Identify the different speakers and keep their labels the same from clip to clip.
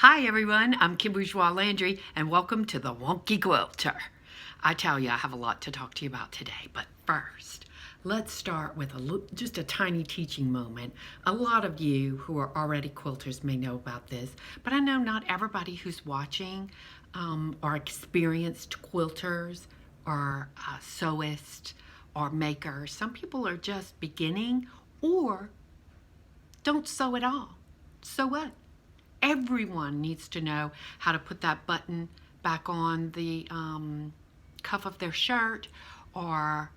Speaker 1: Hi everyone, I'm Kim Bourgeois Landry and welcome to the Wonky Quilter. I tell you, I have a lot to talk to you about today, but first, let's start with just a tiny teaching moment. A lot of you who are already quilters may know about this, but I know not everybody who's watching are experienced quilters or sewists or makers. Some people are just beginning or don't sew at all. So what? Everyone needs to know how to put that button back on the cuff of their shirt, or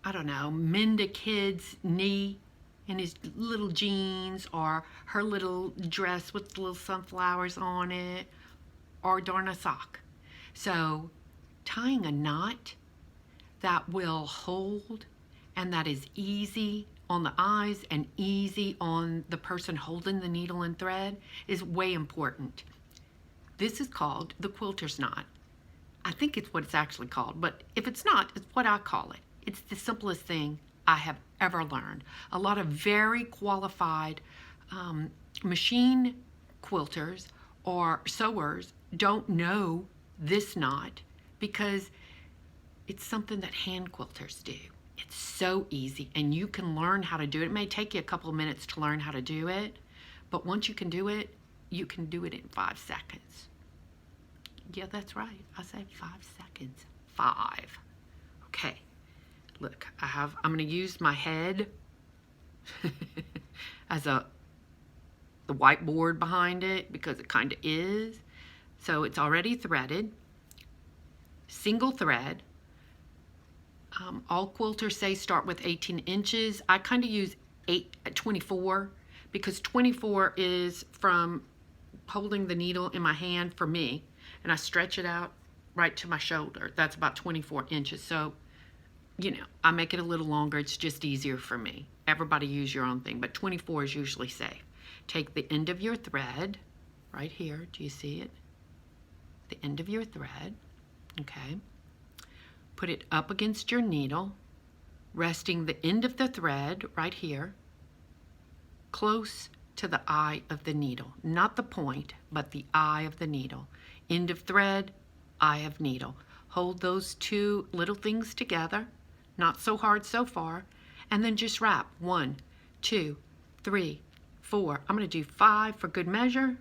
Speaker 1: I don't know, mend a kid's knee in his little jeans, or her little dress with little sunflowers on it, or darn a sock. So tying a knot that will hold and that is easy on the eyes and easy on the person holding the needle and thread is way important. This is called the quilter's knot. I think it's what it's actually called, but if it's not, it's what I call it. It's the simplest thing I have ever learned. A lot of very qualified machine quilters or sewers don't know this knot because it's something that hand quilters do. It's so easy, and you can learn how to do it. It may take you a couple of minutes to learn how to do it, but once you can do it in 5 seconds. Yeah, that's right. I said 5 seconds. 5. Okay. Look, I'm going to use my head as the whiteboard behind it because it kind of is. So it's already threaded. Single thread. All quilters say start with 18 inches. I kind of use 24 because 24 is from holding the needle in my hand for me, and I stretch it out right to my shoulder. That's about 24 inches. So, you know, I make it a little longer. It's just easier for me. Everybody use your own thing, but 24 is usually safe. Take the end of your thread right here. Do you see it? The end of your thread. Okay. Put it up against your needle, resting the end of the thread right here, close to the eye of the needle. Not the point, but the eye of the needle. End of thread, eye of needle. Hold those two little things together, not so hard so far, and then just wrap. 1, 2, 3, 4. I'm going to do 5 for good measure.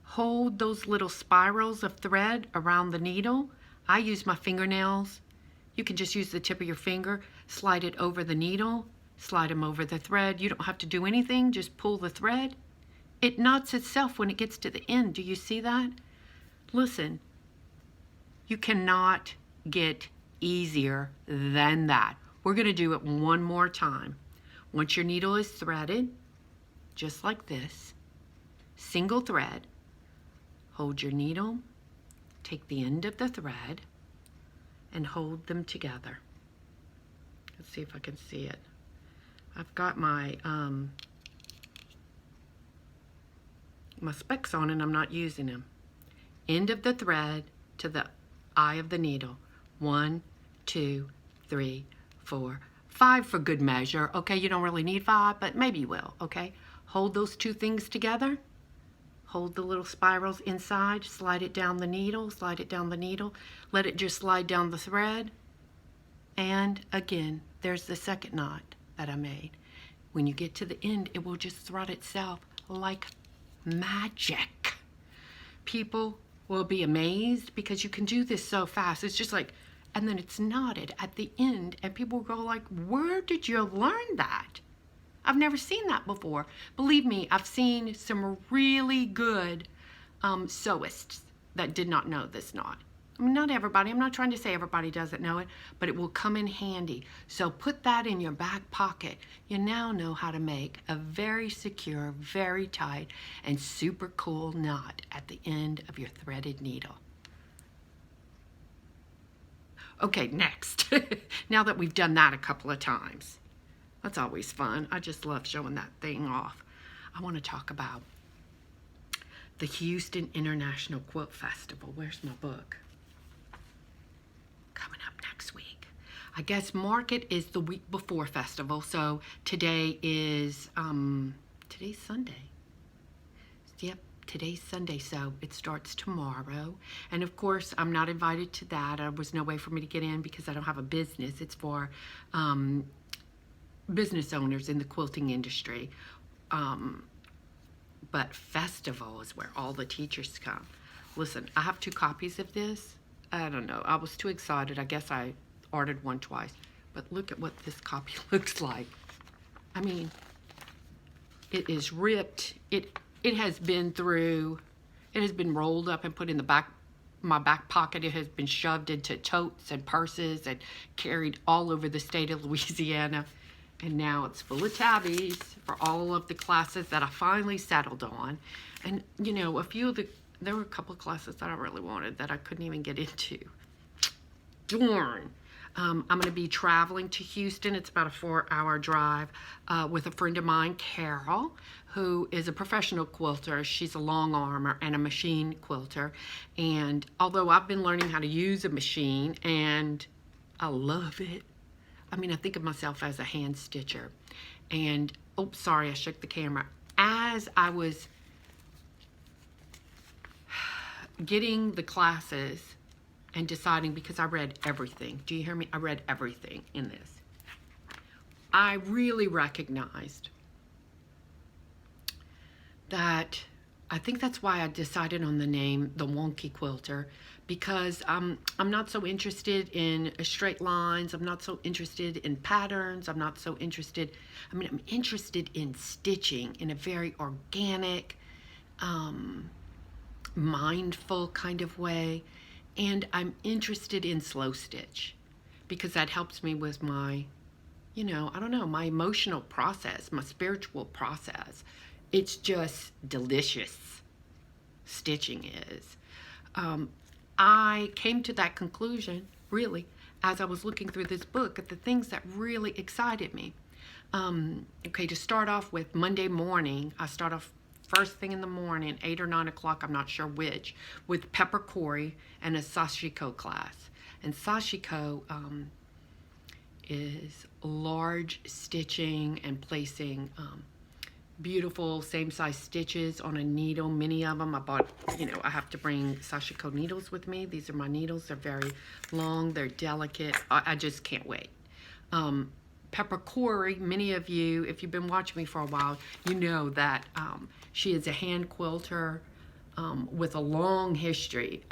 Speaker 1: Hold those little spirals of thread around the needle. I use my fingernails. You can just use the tip of your finger, slide it over the needle, slide them over the thread. You don't have to do anything, just pull the thread. It knots itself when it gets to the end. Do you see that? Listen, you cannot get easier than that. We're going to do it one more time. Once your needle is threaded, just like this, single thread, hold your needle, take the end of the thread, and hold them together. Let's see if I can see it. I've got my my specs on and I'm not using them. End of the thread to the eye of the needle. 1, 2, 3, 4, 5 for good measure. Okay, you don't really need 5, but maybe you will, okay? Hold those two things together. Hold the little spirals inside, slide it down the needle, slide it down the needle, let it just slide down the thread. And again, there's the second knot that I made. When you get to the end, it will just thread itself like magic. People will be amazed because you can do this so fast. It's just like, and then it's knotted at the end, and people will go like, where did you learn that? I've never seen that before. Believe me, I've seen some really good sewists that did not know this knot. I mean, not everybody. I'm not trying to say everybody doesn't know it, but it will come in handy. So put that in your back pocket. You now know how to make a very secure, very tight, and super cool knot at the end of your threaded needle. Okay, next. Now that we've done that a couple of times. That's always fun. I just love showing that thing off. I want to talk about the Houston International Quilt Festival. Where's my book? Coming up next week. I guess market is the week before festival. So today is, today's Sunday. Yep, today's Sunday, so it starts tomorrow. And of course, I'm not invited to that. There was no way for me to get in because I don't have a business. It's for business owners in the quilting industry. But festival is where all the teachers come. Listen, I have 2 copies of this. I don't know. I was too excited. I guess I ordered one twice. But look at what this copy looks like. I mean, it is ripped. It has been through, it has been rolled up and put in my back pocket. It has been shoved into totes and purses and carried all over the state of Louisiana. And now it's full of tabbies for all of the classes that I finally settled on. And, you know, there were a couple of classes that I really wanted that I couldn't even get into. Darn. I'm going to be traveling to Houston. It's about a 4-hour drive with a friend of mine, Carol, who is a professional quilter. She's a long armer and a machine quilter. And although I've been learning how to use a machine and I love it, I mean, I think of myself as a hand stitcher. And, oh, sorry, I shook the camera. As I was getting the classes and deciding, because I read everything. Do you hear me? I read everything in this. I really recognized that, I think that's why I decided on the name, The Wonky Quilter, because I'm not so interested in straight lines. I'm not so interested in patterns. I'm not so interested, I mean, I'm interested in stitching in a very organic, mindful kind of way. And I'm interested in slow stitch because that helps me with my, you know, I don't know, my emotional process, my spiritual process. It's just delicious, stitching is. I came to that conclusion, really, as I was looking through this book at the things that really excited me. Okay, to start off with, Monday morning, I start off first thing in the morning, 8 or 9 o'clock, I'm not sure which, with Pepper Corey and a sashiko class. And sashiko is large stitching and placing beautiful same size stitches on a needle, many of them. I bought, you know, I have to bring sashiko needles with me. These are my needles. They're very long, they're delicate. I just can't wait. Pepper Corey, many of you, if you've been watching me for a while, you know that she is a hand quilter with a long history.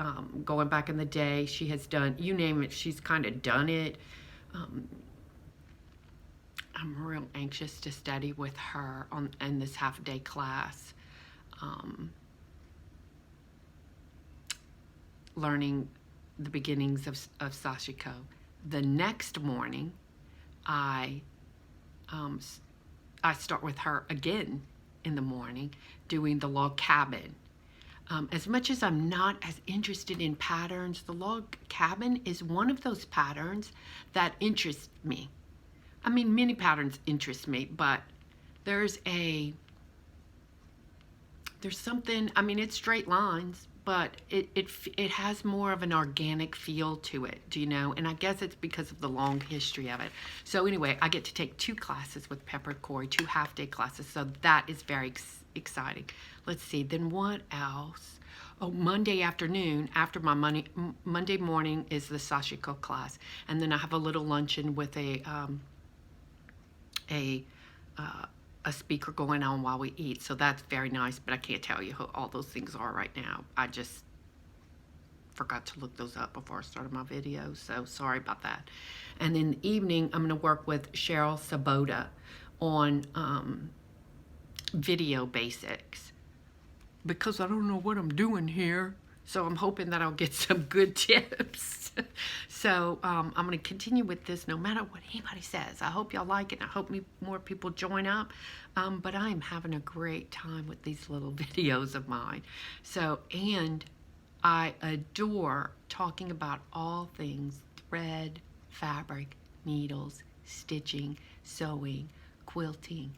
Speaker 1: Going back in the day, she has done, you name it, she's kind of done it. I'm real anxious to study with her in this half-day class, learning the beginnings of sashiko. The next morning, I start with her again in the morning doing the log cabin. As much as I'm not as interested in patterns, the log cabin is one of those patterns that interests me. I mean, many patterns interest me, but there's something, I mean, it's straight lines, but it has more of an organic feel to it, do you know? And I guess it's because of the long history of it. So anyway, I get to take 2 classes with Pepper Corey, 2 half-day classes, so that is very exciting. Let's see, then what else? Oh, Monday afternoon, after my Monday morning is the sashiko class, and then I have a little luncheon with a speaker going on while we eat, so that's very nice, but I can't tell you who all those things are right now. I just forgot to look those up before I started my video, so sorry about that. And in the evening, I'm going to work with Cheryl Sabota on video basics, because I don't know what I'm doing here, so I'm hoping that I'll get some good tips. So I'm going to continue with this no matter what anybody says. I hope y'all like it. I hope more people join up. But I'm having a great time with these little videos of mine. So, and I adore talking about all things thread, fabric, needles, stitching, sewing, quilting.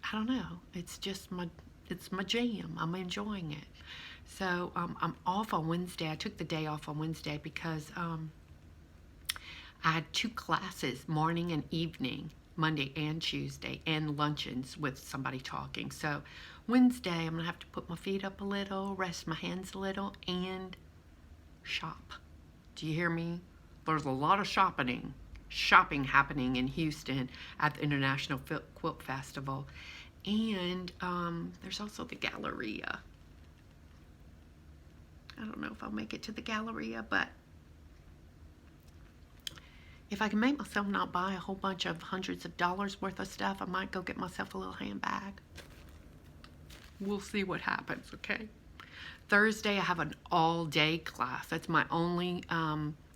Speaker 1: I don't know. It's just it's my jam. I'm enjoying it. So I'm off on Wednesday. I took the day off on Wednesday because I had 2 classes, morning and evening. Monday and Tuesday, and luncheons with somebody talking. So Wednesday, I'm going to have to put my feet up a little, rest my hands a little, and shop. Do you hear me? There's a lot of shopping happening in Houston at the International Quilt Festival. And there's also the Galleria. I don't know if I'll make it to the Galleria, but if I can make myself not buy a whole bunch of hundreds of dollars worth of stuff, I might go get myself a little handbag. We'll see what happens, okay? Thursday, I have an all-day class. That's my only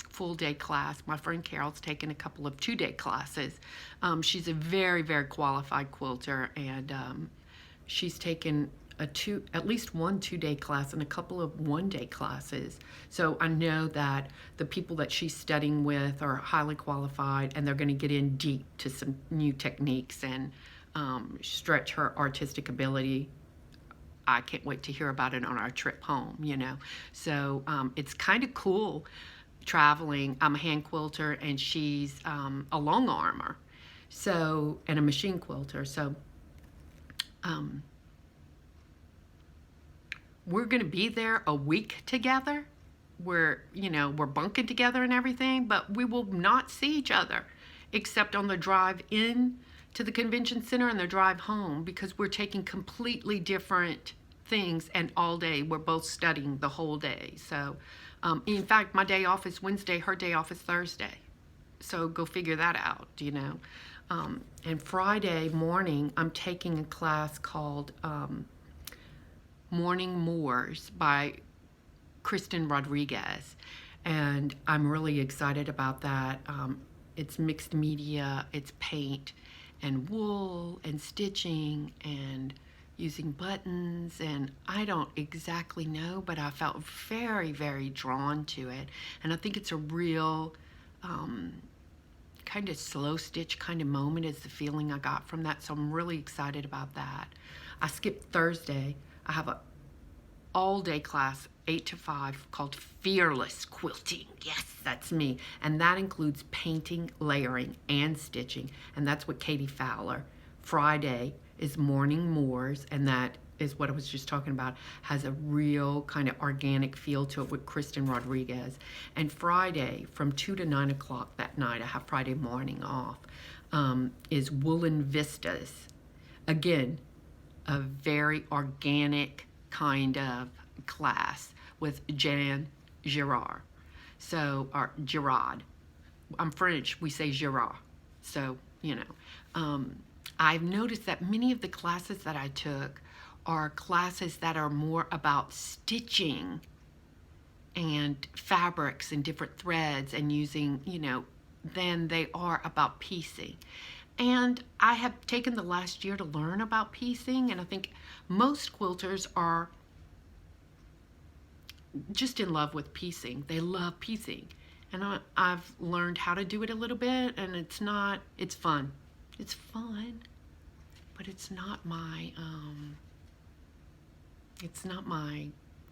Speaker 1: full-day class. My friend Carol's taken a couple of two-day classes. She's a very, very qualified quilter, and she's taken at least one two-day class and a couple of one-day classes. So I know that the people that she's studying with are highly qualified, and they're going to get in deep to some new techniques and stretch her artistic ability. I can't wait to hear about it on our trip home, you know. So it's kind of cool traveling. I'm a hand quilter, and she's a long armor, so, and a machine quilter. So we're going to be there a week together. We're bunking together and everything, but we will not see each other except on the drive in to the convention center and the drive home, because we're taking completely different things, and all day we're both studying the whole day. So in fact, my day off is Wednesday, her day off is Thursday. So go figure that out, you know. And Friday morning, I'm taking a class called Morning Moors by Kristen Rodriguez, and I'm really excited about that. It's mixed media, it's paint and wool and stitching and using buttons, and I don't exactly know, but I felt very, very drawn to it. And I think it's a real kind of slow stitch kind of moment is the feeling I got from that. So I'm really excited about that. I skipped Thursday. I have a all-day class, 8 to 5, called Fearless Quilting. Yes, that's me. And that includes painting, layering, and stitching. And that's with Katie Fowler. Friday is Morning Moors, and that is what I was just talking about, has a real kind of organic feel to it with Kristen Rodriguez. And Friday, from 2 to 9 o'clock that night, I have Friday morning off, is Woolen Vistas. Again, a very organic kind of class with Jan Girard. So, or Girard. I'm French, we say Girard. So, you know. I've noticed that many of the classes that I took are classes that are more about stitching and fabrics and different threads and using, you know, than they are about piecing. And I have taken the last year to learn about piecing, and I think most quilters are just in love with piecing. They love piecing. And I've learned how to do it a little bit, and it's fun. It's fun, but it's not my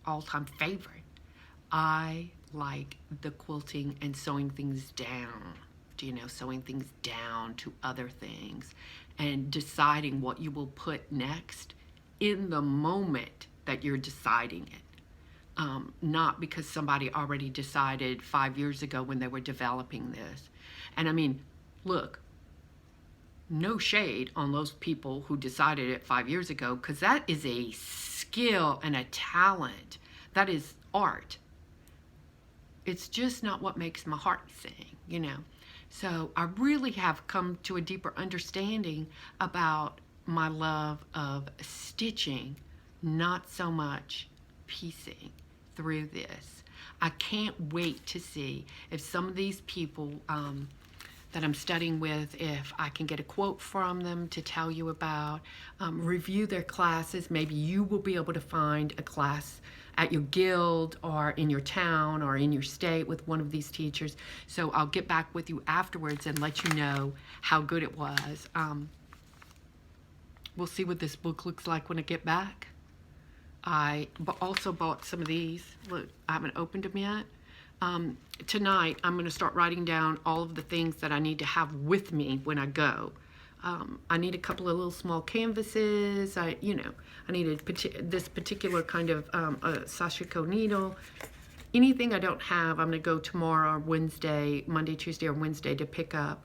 Speaker 1: all-time favorite. I like the quilting and sewing things down. Do you know, sewing things down to other things and deciding what you will put next in the moment that you're deciding it. Not because somebody already decided 5 years ago when they were developing this. And I mean, look, no shade on those people who decided it 5 years ago, because that is a skill and a talent. That is art. It's just not what makes my heart sing, you know. So I really have come to a deeper understanding about my love of stitching, not so much piecing through this. I can't wait to see if some of these people that I'm studying with, if I can get a quote from them to tell you about, review their classes. Maybe you will be able to find a class at your guild or in your town or in your state with one of these teachers. So I'll get back with you afterwards and let you know how good it was. We'll see what this book looks like when I get back. I also bought some of these. Look, I haven't opened them yet. Tonight, I'm going to start writing down all of the things that I need to have with me when I go. I need a couple of little small canvases. I need this particular kind of a sashiko needle. Anything I don't have, I'm going to go tomorrow or Wednesday, Monday, Tuesday, or Wednesday to pick up.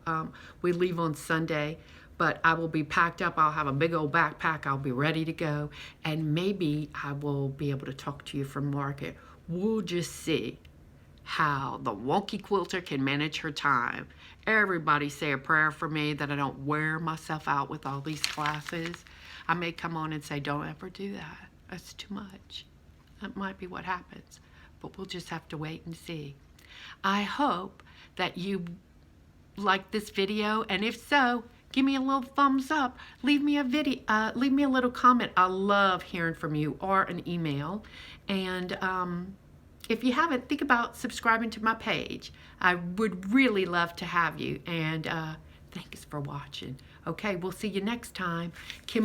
Speaker 1: We leave on Sunday, but I will be packed up. I'll have a big old backpack. I'll be ready to go. And maybe I will be able to talk to you from market. We'll just see how the wonky quilter can manage her time. Everybody say a prayer for me that I don't wear myself out with all these classes. I may come on and say, don't ever do that. That's too much. That might be what happens. But we'll just have to wait and see. I hope that you like this video, and if so, give me a little thumbs up. Leave me a little comment. I love hearing from you, or an email. And if you haven't, think about subscribing to my page. I would really love to have you. And thanks for watching. Okay, we'll see you next time. Kim